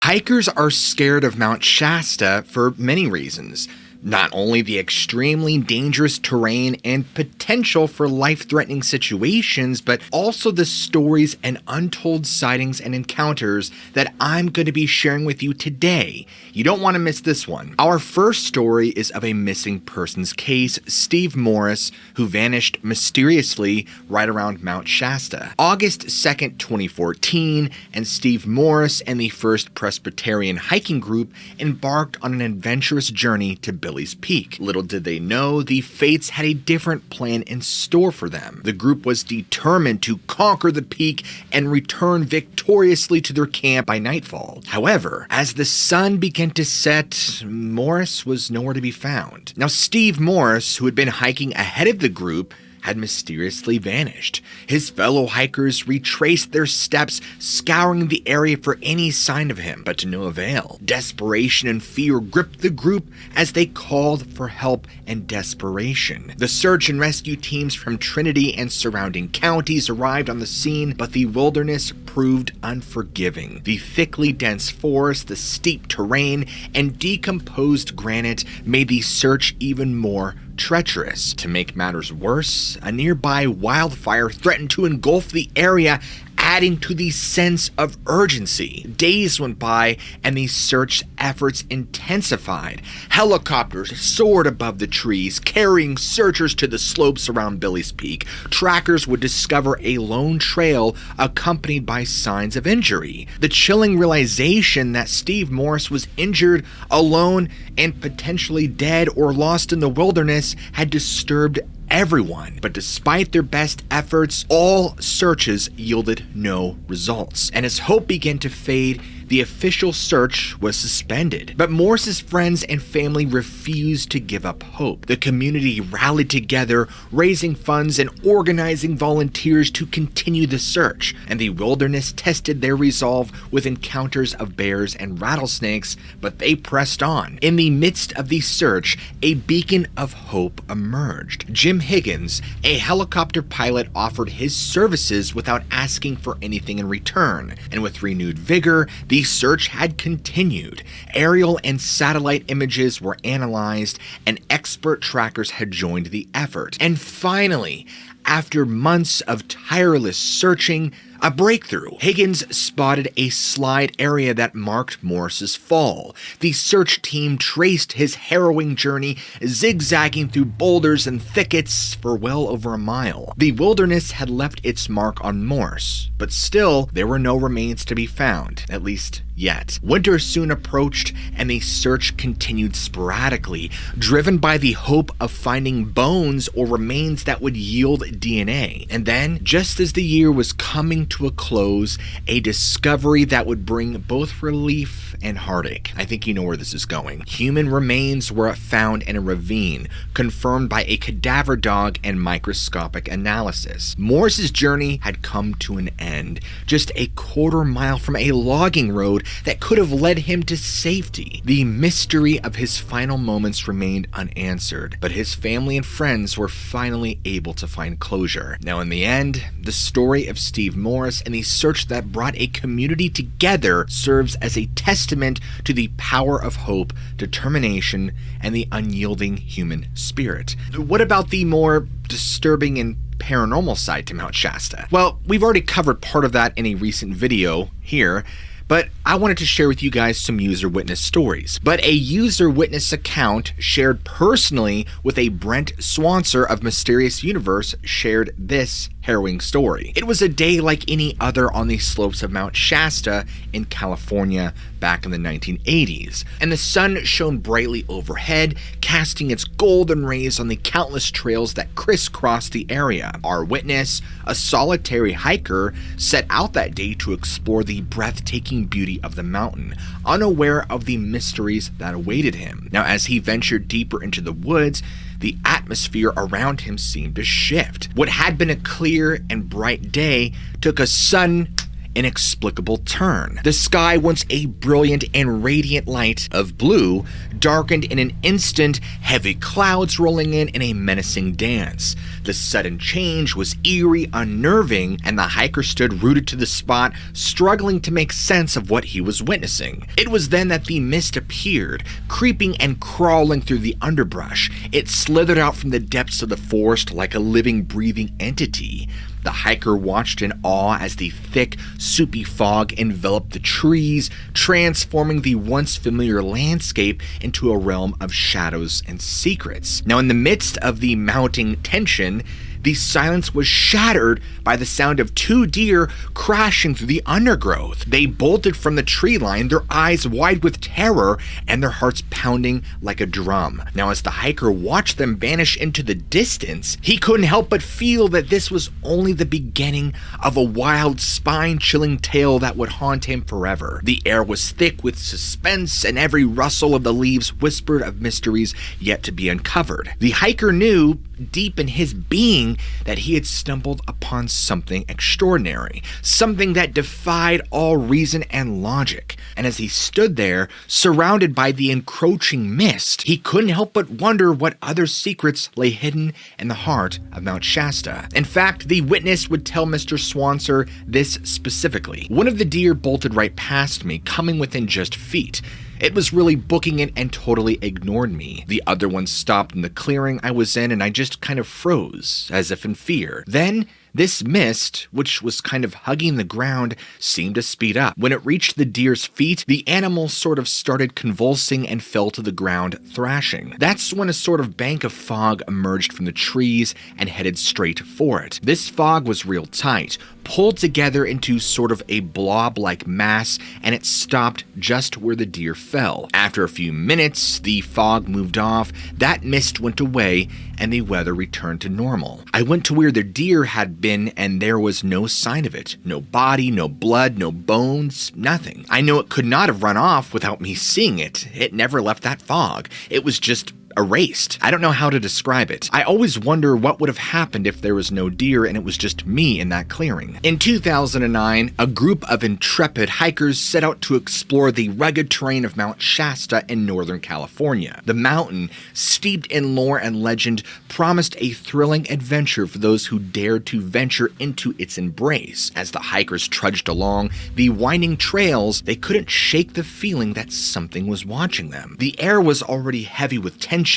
Hikers are scared of Mount Shasta for many reasons. Not only the extremely dangerous terrain and potential for life-threatening situations, but also the stories and untold sightings and encounters that I'm going to be sharing with you today. You don't want to miss this one. Our first story is of a missing persons case, Steve Morris, who vanished mysteriously right around Mount Shasta. August 2nd, 2014, and Steve Morris and the First Presbyterian hiking group embarked on an adventurous journey to Billy's Peak. Little did they know, the fates had a different plan in store for them. The group was determined to conquer the peak and return victoriously to their camp by nightfall. However, as the sun began to set, Morris was nowhere to be found. Now, Steve Morris, who had been hiking ahead of the group, had mysteriously vanished. His fellow hikers retraced their steps, scouring the area for any sign of him, but to no avail. Desperation and fear gripped the group as they called for help and desperation. The search and rescue teams from Trinity and surrounding counties arrived on the scene, but the wilderness proved unforgiving. The thickly dense forest, the steep terrain, and decomposed granite made the search even more treacherous. To make matters worse, a nearby wildfire threatened to engulf the area, adding to the sense of urgency. Days went by and the search efforts intensified. Helicopters soared above the trees, carrying searchers to the slopes around Billy's Peak. Trackers would discover a lone trail accompanied by signs of injury. The chilling realization that Steve Morris was injured, alone, and potentially dead or lost in the wilderness had disturbed everyone. But despite their best efforts, all searches yielded no results. And as hope began to fade, the official search was suspended. But Morris's friends and family refused to give up hope. The community rallied together, raising funds and organizing volunteers to continue the search. And the wilderness tested their resolve with encounters of bears and rattlesnakes, but they pressed on. In the midst of the search, a beacon of hope emerged. Jim Higgins, a helicopter pilot, offered his services without asking for anything in return. And with renewed vigor, the search had continued. Aerial and satellite images were analyzed, and expert trackers had joined the effort. And finally, after months of tireless searching, a breakthrough. Higgins spotted a slide area that marked Morris's fall. The search team traced his harrowing journey, zigzagging through boulders and thickets for well over a mile. The wilderness had left its mark on Morris, but still, there were no remains to be found, at least yet. Winter soon approached, and the search continued sporadically, driven by the hope of finding bones or remains that would yield DNA. And then, just as the year was coming to a close, a discovery that would bring both relief and heartache. I think you know where this is going. Human remains were found in a ravine, confirmed by a cadaver dog and microscopic analysis. Morris's journey had come to an end, just a quarter-mile from a logging road that could have led him to safety. The mystery of his final moments remained unanswered, but his family and friends were finally able to find closure. Now, in the end, the story of Steve Morris and the search that brought a community together serves as a testament to the power of hope, determination, and the unyielding human spirit. What about the more disturbing and paranormal side to Mount Shasta? Well, we've already covered part of that in a recent video here, but I wanted to share with you guys some user witness stories. But a user witness account shared personally with a Brent Swanser of Mysterious Universe shared this harrowing story. It was a day like any other on the slopes of Mount Shasta in California back in the 1980s, and the sun shone brightly overhead, casting its golden rays on the countless trails that crisscrossed the area. Our witness, a solitary hiker, set out that day to explore the breathtaking beauty of the mountain, unaware of the mysteries that awaited him. Now, as he ventured deeper into the woods, the atmosphere around him seemed to shift. What had been a clear and bright day took a sudden, inexplicable turn. The sky, once a brilliant and radiant light of blue, darkened in an instant, heavy clouds rolling in a menacing dance. The sudden change was eerie, unnerving, and the hiker stood rooted to the spot, struggling to make sense of what he was witnessing. It was then that the mist appeared, creeping and crawling through the underbrush. It slithered out from the depths of the forest like a living, breathing entity. The hiker watched in awe as the thick, soupy fog enveloped the trees, transforming the once familiar landscape into a realm of shadows and secrets. Now, in the midst of the mounting tension, the silence was shattered by the sound of two deer crashing through the undergrowth. They bolted from the tree line, their eyes wide with terror and their hearts pounding like a drum. Now, as the hiker watched them vanish into the distance, he couldn't help but feel that this was only the beginning of a wild, spine-chilling tale that would haunt him forever. The air was thick with suspense, and every rustle of the leaves whispered of mysteries yet to be uncovered. The hiker knew, deep in his being, that he had stumbled upon something extraordinary, something that defied all reason and logic. And as he stood there, surrounded by the encroaching mist, he couldn't help but wonder what other secrets lay hidden in the heart of Mount Shasta. In fact, the witness would tell Mr. Swanser this specifically. One of the deer bolted right past me, coming within just feet. It was really booking it and totally ignored me. The other one stopped in the clearing I was in, and I just kind of froze, as if in fear. Then, this mist, which was kind of hugging the ground, seemed to speed up. When it reached the deer's feet, the animal sort of started convulsing and fell to the ground, thrashing. That's when a sort of bank of fog emerged from the trees and headed straight for it. This fog was real tight, pulled together into sort of a blob-like mass, and it stopped just where the deer fell. After a few minutes, the fog moved off, that mist went away, and the weather returned to normal. I went to where the deer had been, and there was no sign of it. No body, no blood, no bones, nothing. I know it could not have run off without me seeing it. It never left that fog. It was just erased. I don't know how to describe it. I always wonder what would have happened if there was no deer and it was just me in that clearing. In 2009, a group of intrepid hikers set out to explore the rugged terrain of Mount Shasta in Northern California. The mountain, steeped in lore and legend, promised a thrilling adventure for those who dared to venture into its embrace. As the hikers trudged along the winding trails, they couldn't shake the feeling that something was watching them. The air was already heavy with tension,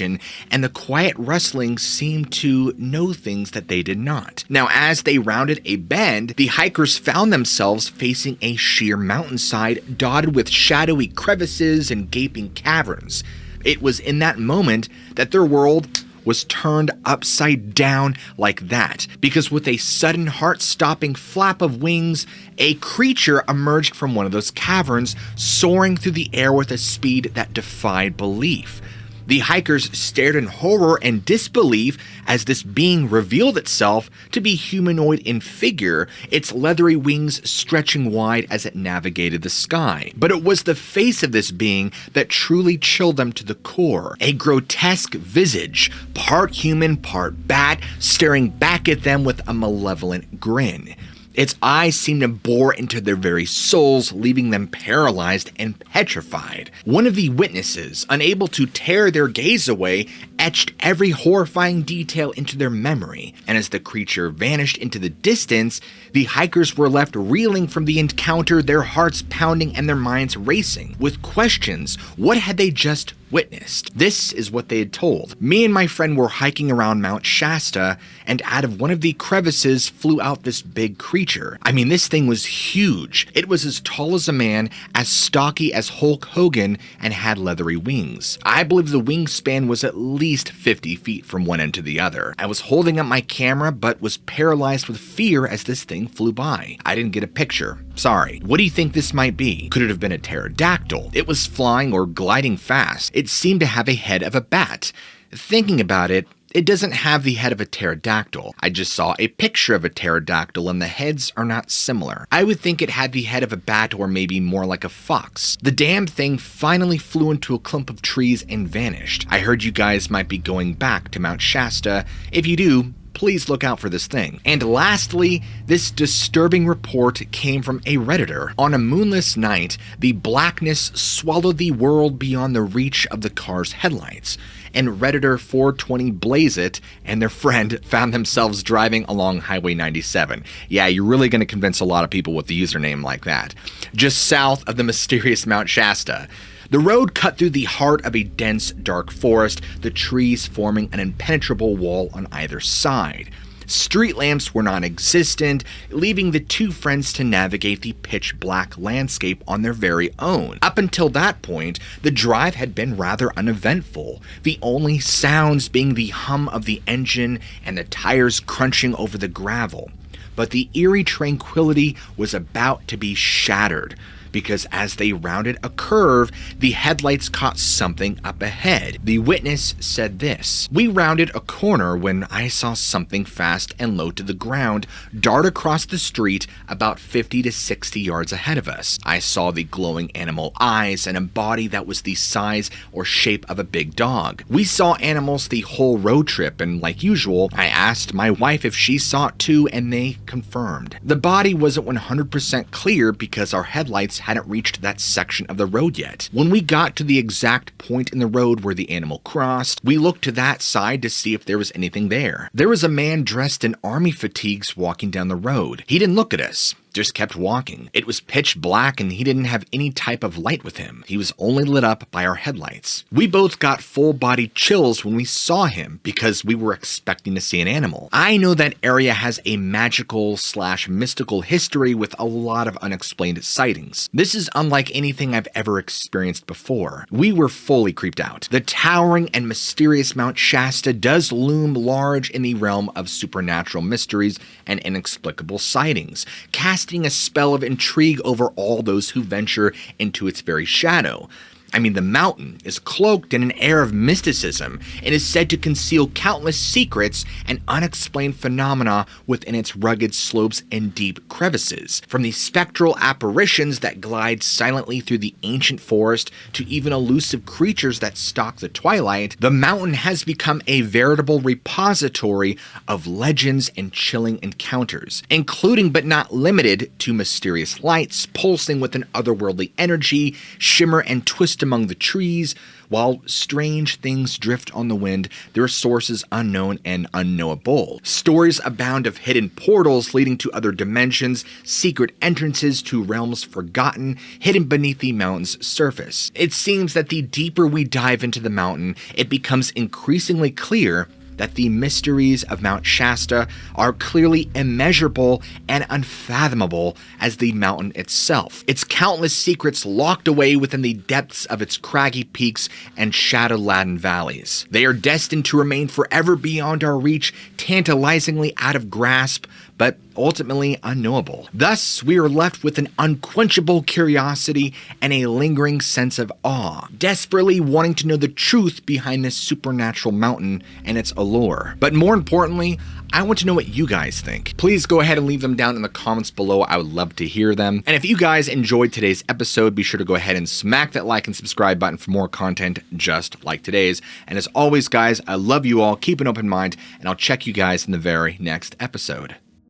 and the quiet rustling seemed to know things that they did not. Now, as they rounded a bend, the hikers found themselves facing a sheer mountainside dotted with shadowy crevices and gaping caverns. It was in that moment that their world was turned upside down like that, because with a sudden heart-stopping flap of wings, a creature emerged from one of those caverns, soaring through the air with a speed that defied belief. The hikers stared in horror and disbelief as this being revealed itself to be humanoid in figure, its leathery wings stretching wide as it navigated the sky. But it was the face of this being that truly chilled them to the core. A grotesque visage, part human, part bat, staring back at them with a malevolent grin. Its eyes seemed to bore into their very souls, leaving them paralyzed and petrified. One of the witnesses, unable to tear their gaze away, etched every horrifying detail into their memory, and as the creature vanished into the distance, the hikers were left reeling from the encounter, their hearts pounding and their minds racing, with questions. What had they just witnessed? This is what they had told. Me and my friend were hiking around Mount Shasta, and out of one of the crevices flew out this big creature. I mean, this thing was huge. It was as tall as a man, as stocky as Hulk Hogan, and had leathery wings. I believe the wingspan was at least 50 feet from one end to the other. I was holding up my camera, but was paralyzed with fear as this thing flew by. I didn't get a picture. Sorry. What do you think this might be? Could it have been a pterodactyl? It was flying or gliding fast. It seemed to have a head of a bat. Thinking about it, it doesn't have the head of a pterodactyl. I just saw a picture of a pterodactyl and the heads are not similar. I would think it had the head of a bat or maybe more like a fox. The damn thing finally flew into a clump of trees and vanished. I heard you guys might be going back to Mount Shasta. If you do, please look out for this thing. And lastly, this disturbing report came from a Redditor. On a moonless night, the blackness swallowed the world beyond the reach of the car's headlights. And Redditor 420 Blaze It and their friend found themselves driving along Highway 97. Yeah, you're really going to convince a lot of people with the username like that. Just south of the mysterious Mount Shasta. The road cut through the heart of a dense, dark forest, the trees forming an impenetrable wall on either side. Street lamps were non-existent, leaving the two friends to navigate the pitch-black landscape on their very own. Up until that point, the drive had been rather uneventful, the only sounds being the hum of the engine and the tires crunching over the gravel. But the eerie tranquility was about to be shattered, because as they rounded a curve, the headlights caught something up ahead. The witness said this: "We rounded a corner when I saw something fast and low to the ground dart across the street about 50 to 60 yards ahead of us. I saw the glowing animal eyes and a body that was the size or shape of a big dog. We saw animals the whole road trip, and like usual, I asked my wife if she saw it too, and they confirmed. The body wasn't 100% clear because our headlights hadn't reached that section of the road yet. When we got to the exact point in the road where the animal crossed, we looked to that side to see if there was anything there. There was a man dressed in army fatigues walking down the road. He didn't look at us, just kept walking. It was pitch black and he didn't have any type of light with him. He was only lit up by our headlights. We both got full body chills when we saw him because we were expecting to see an animal. I know that area has a magical/mystical history with a lot of unexplained sightings. This is unlike anything I've ever experienced before. We were fully creeped out. The towering and mysterious Mount Shasta does loom large in the realm of supernatural mysteries and inexplicable sightings, casting a spell of intrigue over all those who venture into its very shadow. I mean, the mountain is cloaked in an air of mysticism and is said to conceal countless secrets and unexplained phenomena within its rugged slopes and deep crevices. From the spectral apparitions that glide silently through the ancient forest to even elusive creatures that stalk the twilight, the mountain has become a veritable repository of legends and chilling encounters, including but not limited to mysterious lights pulsing with an otherworldly energy, shimmer and twist among the trees. While strange things drift on the wind, there are sources unknown and unknowable. Stories abound of hidden portals leading to other dimensions, secret entrances to realms forgotten, hidden beneath the mountain's surface. It seems that the deeper we dive into the mountain, it becomes increasingly clear that the mysteries of Mount Shasta are clearly immeasurable and unfathomable as the mountain itself. Its countless secrets locked away within the depths of its craggy peaks and shadow-laden valleys. They are destined to remain forever beyond our reach, tantalizingly out of grasp, but ultimately unknowable. Thus, we are left with an unquenchable curiosity and a lingering sense of awe, desperately wanting to know the truth behind this supernatural mountain and its allure. But more importantly, I want to know what you guys think. Please go ahead and leave them down in the comments below. I would love to hear them. And if you guys enjoyed today's episode, be sure to go ahead and smack that like and subscribe button for more content just like today's. And as always, guys, I love you all. Keep an open mind, and I'll check you guys in the very next episode.